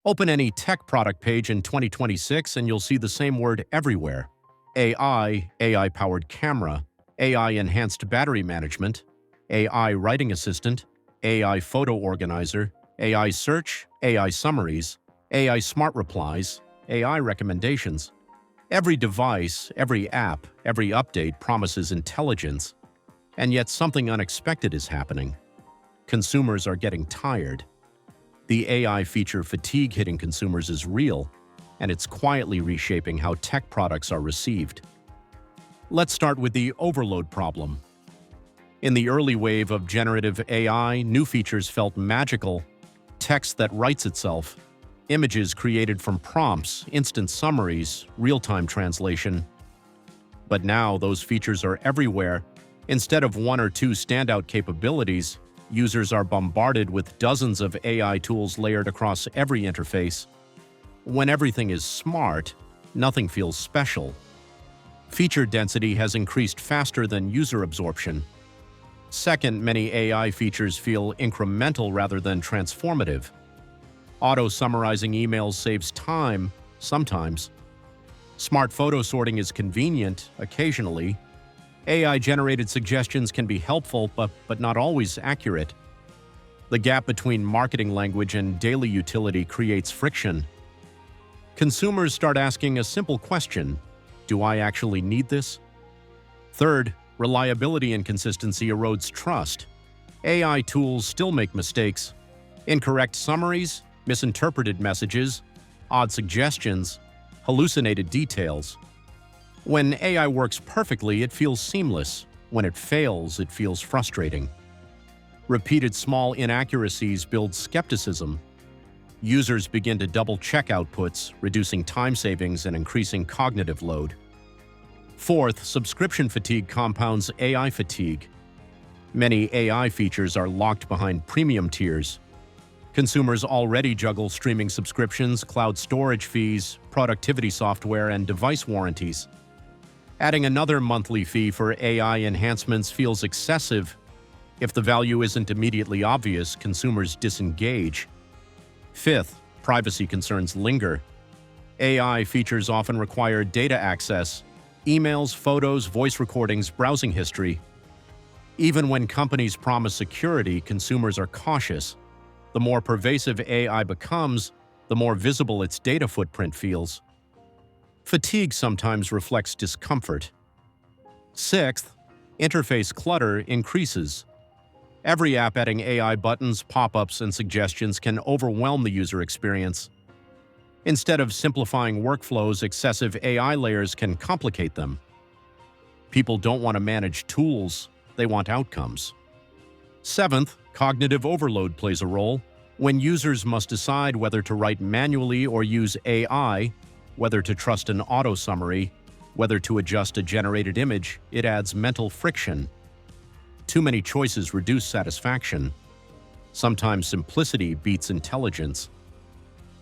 Open any tech product page in 2026 and you'll see the same word everywhere. AI, AI-powered camera, AI-enhanced battery management, AI writing assistant, AI photo organizer, AI search, AI summaries, AI smart replies, AI recommendations. Every device, every app, every update promises intelligence, and yet something unexpected is happening. Consumers are getting tired. The AI feature fatigue hitting consumers is real, and it's quietly reshaping how tech products are received. Let's start with the overload problem. In the early wave of generative AI, new features felt magical: text that writes itself, images created from prompts, instant summaries, real-time translation. But now those features are everywhere. Instead of one or two standout capabilities, users are bombarded with dozens of AI tools layered across every interface. When everything is smart, nothing feels special. Feature density has increased faster than user absorption. Second, many AI features feel incremental rather than transformative. Auto-summarizing emails saves time, sometimes. Smart photo sorting is convenient, occasionally. AI-generated suggestions can be helpful, but not always accurate. The gap between marketing language and daily utility creates friction. Consumers start asking a simple question: do I actually need this? Third, reliability and consistency erodes trust. AI tools still make mistakes. Incorrect summaries, misinterpreted messages, odd suggestions, hallucinated details. When AI works perfectly, it feels seamless. When it fails, it feels frustrating. Repeated small inaccuracies build skepticism. Users begin to double-check outputs, reducing time savings and increasing cognitive load. Fourth, subscription fatigue compounds AI fatigue. Many AI features are locked behind premium tiers. Consumers already juggle streaming subscriptions, cloud storage fees, productivity software, and device warranties. Adding another monthly fee for AI enhancements feels excessive. If the value isn't immediately obvious, consumers disengage. Fifth, privacy concerns linger. AI features often require data access: emails, photos, voice recordings, browsing history. Even when companies promise security, consumers are cautious. The more pervasive AI becomes, the more visible its data footprint feels. Fatigue sometimes reflects discomfort. Sixth, interface clutter increases. Every app adding AI buttons, pop-ups, and suggestions can overwhelm the user experience. Instead of simplifying workflows, excessive AI layers can complicate them. People don't want to manage tools, they want outcomes. Seventh, cognitive overload plays a role. When users must decide whether to write manually or use AI, whether to trust an auto-summary, whether to adjust a generated image, it adds mental friction. Too many choices reduce satisfaction. Sometimes simplicity beats intelligence.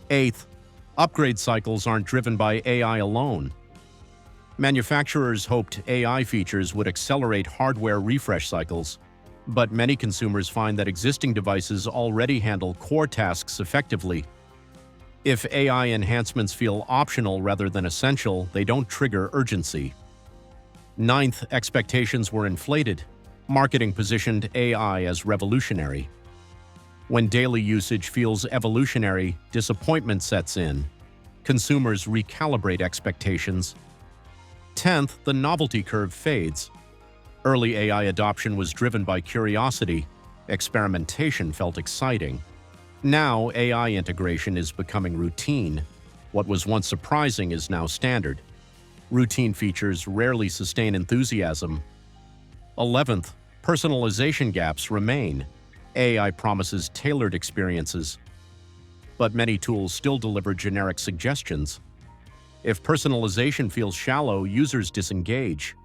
Eighth, upgrade cycles aren't driven by AI alone. Manufacturers hoped AI features would accelerate hardware refresh cycles, but many consumers find that existing devices already handle core tasks effectively. If AI enhancements feel optional rather than essential, they don't trigger urgency. Ninth, expectations were inflated. Marketing positioned AI as revolutionary. When daily usage feels evolutionary, disappointment sets in. Consumers recalibrate expectations. 10th, the novelty curve fades. Early AI adoption was driven by curiosity. Experimentation felt exciting. Now, AI integration is becoming routine. What was once surprising is now standard. Routine features rarely sustain enthusiasm. 11th, personalization gaps remain. AI promises tailored experiences, but many tools still deliver generic suggestions. If personalization feels shallow, users disengage.